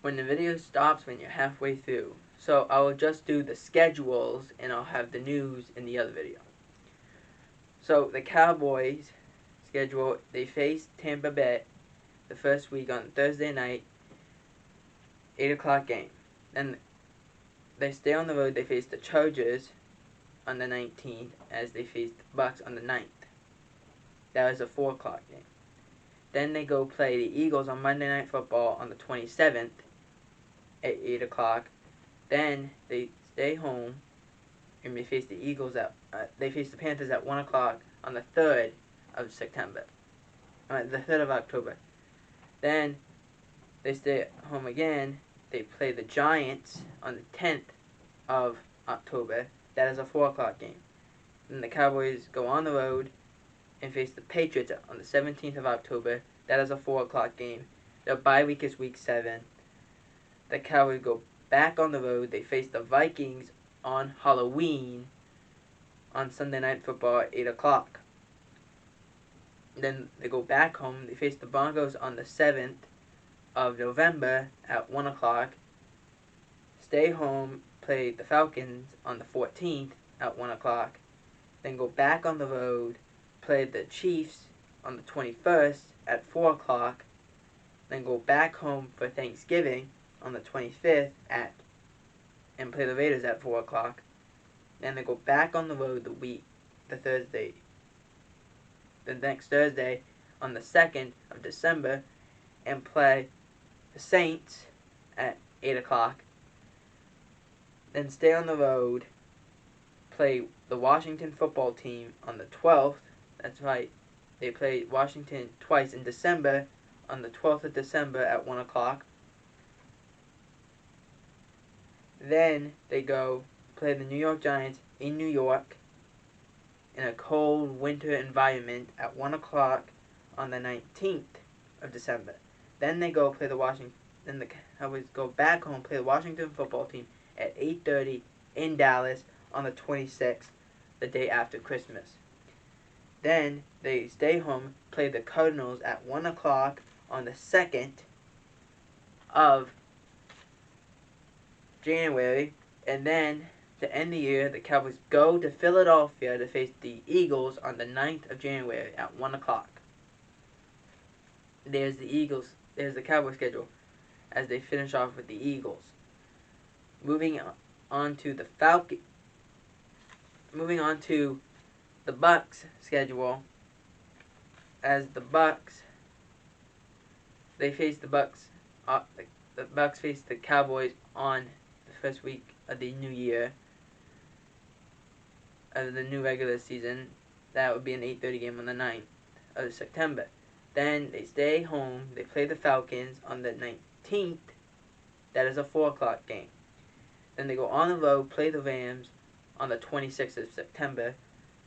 when the video stops when you're halfway through. So I will just do the schedules and I'll have the news in the other video. So the Cowboys schedule, they face Tampa Bay the first week on Thursday night, 8 o'clock game. Then they stay on the road, they face the Chargers on the 19th as they face the Bucks on the 9th. That was a 4 o'clock game. Then they go play the Eagles on Monday Night Football on the 27th at 8 o'clock. Then they stay home and they face the Eagles they face the Panthers at 1 o'clock on the 3rd of September. The 3rd of October. Then they stay at home again. They play the Giants on the 10th of October. That is a 4 o'clock game. Then the Cowboys go on the road and face the Patriots on the 17th of October. That is a 4 o'clock game. Their bye week is week 7. The Cowboys go back on the road. They face the Vikings on Halloween on Sunday Night Football at 8 o'clock. Then they go back home. They face the Broncos on the 7th of November at 1 o'clock. Stay home, play the Falcons on the 14th at 1 o'clock. Then go back on the road, play the Chiefs on the 21st at 4 o'clock. Then go back home for Thanksgiving on the 25th and play the Raiders at 4 o'clock. Then they go back on the road the next Thursday on the 2nd of December and play the Saints at 8 o'clock. Then stay on the road, play the Washington football team on the 12th. That's right, they play Washington twice in December on the 12th of December at 1 o'clock. Then they go play the New York Giants in New York in a cold winter environment at 1 o'clock on the 19th of December. Then they go play then the Cowboys go back home, play the Washington football team at 8:30 in Dallas on the 26th, the day after Christmas. Then they stay home, play the Cardinals at 1 o'clock on the 2nd of January, and then to end the year, the Cowboys go to Philadelphia to face the Eagles on the 9th of January at 1 o'clock. There's the Cowboys schedule as they finish off with the Eagles. Moving on to the Bucks schedule, as the Bucks face the Bucks face the Cowboys on the first week of the new year, of the new regular season. That would be an 8:30 game on the 9th of September. Then they stay home, they play the Falcons on the 19th. That is a 4 o'clock game. Then they go on the road, play the Rams on the 26th of September.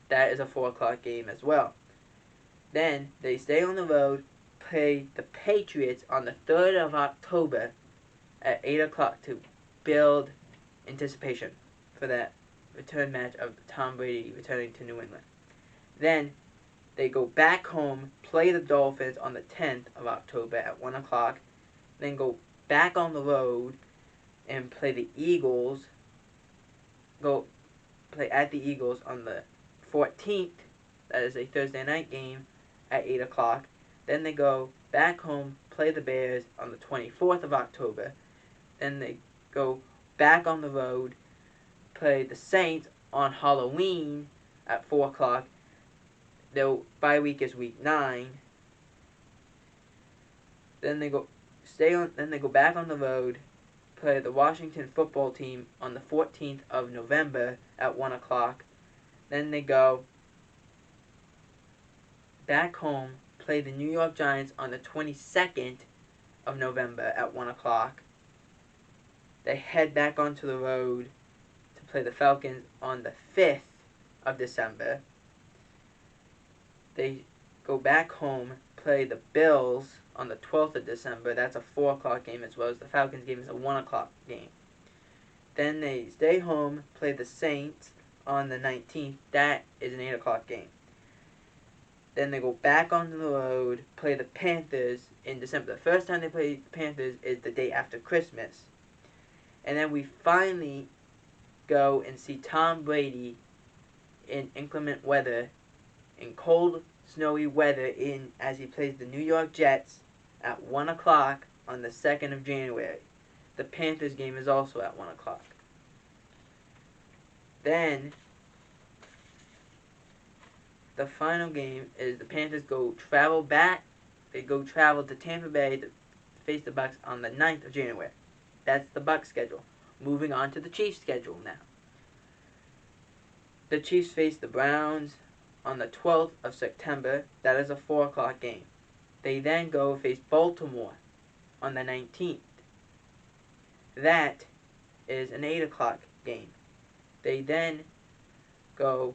That is a 4 o'clock game as well. Then they stay on the road, play the Patriots on the 3rd of October at 8 o'clock to build anticipation for that return match of Tom Brady returning to New England. Then they go back home, play the Dolphins on the 10th of October at 1 o'clock. Then go back on the road and play the Eagles. Go play at the Eagles on the 14th. That is a Thursday night game at 8 o'clock. Then they go back home, play the Bears on the 24th of October. Then they go back on the road, play the Saints on Halloween at 4 o'clock. Their bye week is week 9. Then they go back on the road, play the Washington football team on the 14th of November at 1 o'clock. Then they go back home, play the New York Giants on the 22nd of November at 1 o'clock. They head back onto the road to play the Falcons on the 5th of December. They go back home, play the Bills on the 12th of December. That's a 4 o'clock game, as well as the Falcons game is a 1 o'clock game. Then they stay home, play the Saints on the 19th. That is an 8 o'clock game. Then they go back onto the road, play the Panthers in December. The first time they play the Panthers is the day after Christmas. And then we finally go and see Tom Brady in inclement weather, in cold, snowy weather, as he plays the New York Jets at 1 o'clock on the 2nd of January. The Panthers game is also at 1 o'clock. Then the final game is the Panthers travel to Tampa Bay to face the Bucks on the 9th of January. That's the Bucks schedule. Moving on to the Chiefs schedule now. The Chiefs face the Browns on the 12th of September. That is a 4 o'clock game. They then go face Baltimore on the 19th. That is an 8 o'clock game. They then go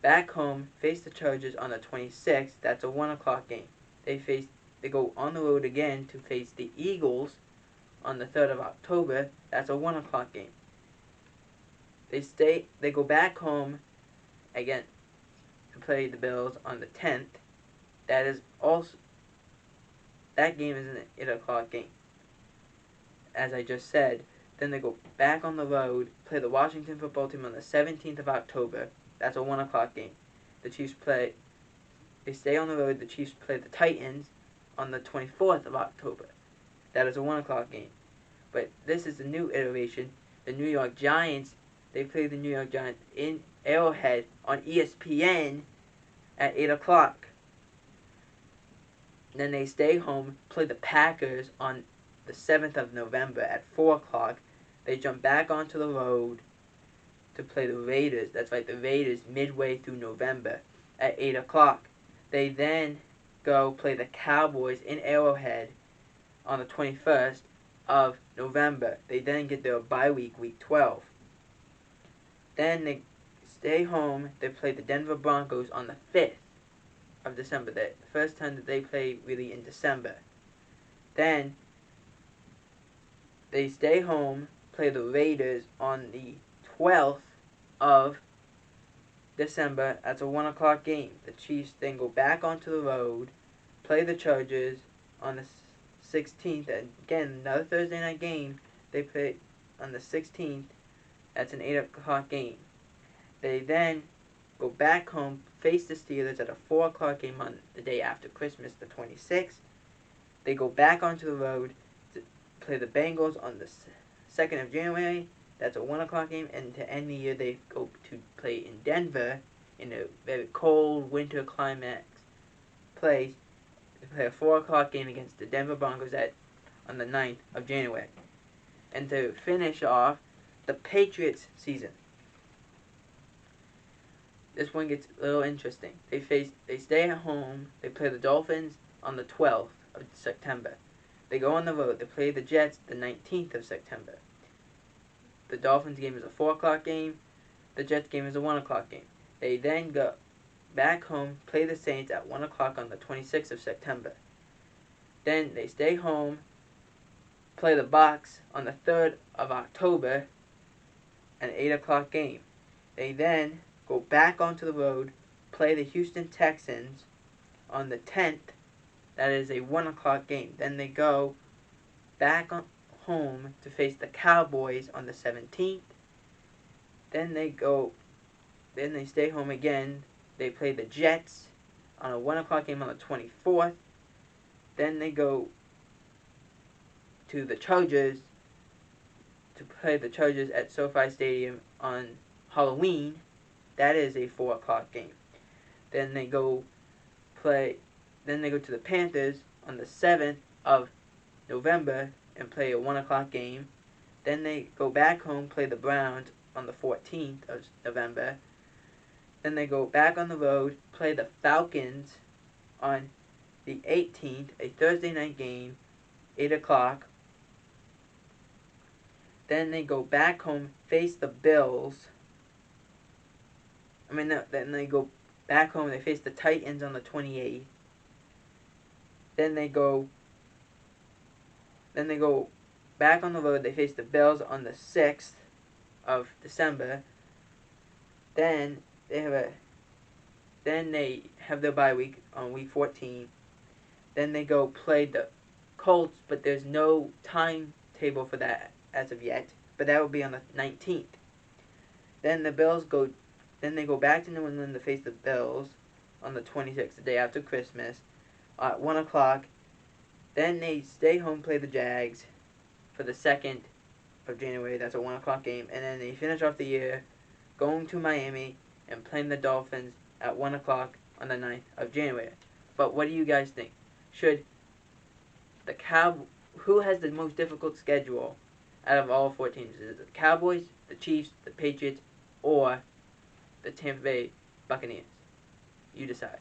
back home, face the Chargers on the 26th. That's a 1 o'clock game. They go on the road again to face the Eagles on the 3rd of October. That's a 1 o'clock game. They go back home again to play the Bills on the 10th. That game is an 8 o'clock game, as I just said. Then they go back on the road, play the Washington football team on the 17th of October. That's a 1 o'clock game. They stay on the road. The Chiefs play the Titans on the 24th of October. That is a 1 o'clock game. But this is a new iteration. The New York Giants, they play the New York Giants in Arrowhead on ESPN at 8 o'clock. Then they stay home, play the Packers on the 7th of November at 4 o'clock. They jump back onto the road to play the Raiders. That's right, the Raiders midway through November at 8 o'clock. They then go play the Cowboys in Arrowhead on the 21st of November. They then get their bye week, week 12. Then they stay home. They play the Denver Broncos on the 5th of December. The first time that they play really in December. Then they stay home, play the Raiders on the 12th of December. That's a 1 o'clock game. The Chiefs then go back onto the road, play the Chargers on the 16th. And again, another Thursday night game. They play on the 16th. That's an 8 o'clock game. They then go back home, face the Steelers at a 4 o'clock game on the day after Christmas, the 26th. They go back onto the road to play the Bengals on the 2nd of January. That's a 1 o'clock game. And to end the year, they go to play in Denver in a very cold winter climax place. They play a 4 o'clock game against the Denver Broncos on the 9th of January. And to finish off, the Patriots season. This one gets a little interesting. They stay at home. They play the Dolphins on the 12th of September. They go on the road. They play the Jets the 19th of September. The Dolphins game is a 4 o'clock game. The Jets game is a 1 o'clock game. They then go back home, play the Saints at 1 o'clock on the 26th of September. Then they stay home, play the Bucks on the 3rd of October, an 8 o'clock game. They then go back onto the road, play the Houston Texans on the 10th. That is a 1 o'clock game. Then they go back home to face the Cowboys on the 17th. Then they stay home again. They play the Jets on a 1 o'clock game on the 24th. Then they go to the Chargers to play the Chargers at SoFi Stadium on Halloween. That is a 4 o'clock game. Then they go to the Panthers on the 7th of November and play a 1 o'clock game. Then they go back home, play the Browns on the 14th of November. Then they go back on the road, play the Falcons on the 18th, a Thursday night game, 8 o'clock. Then they go back home, face the Bills. Then they go back home, they face the Titans on the 28th. Then they go back on the road, they face the Bills on the 6th of December. Then they have Then they have their bye week on week 14. Then they go play the Colts, but there's no timetable for that as of yet. But that will be on the 19th. Then the Bills go. Then they go back to New England to face the Bills on the 26th, the day after Christmas, at 1 o'clock. Then they stay home, play the Jags for the 2nd of January. That's a 1 o'clock game, and then they finish off the year going to Miami and playing the Dolphins at 1 o'clock on the 9th of January. But what do you guys think? Should the who has the most difficult schedule out of all four teams? Is it the Cowboys, the Chiefs, the Patriots, or the Tampa Bay Buccaneers? You decide.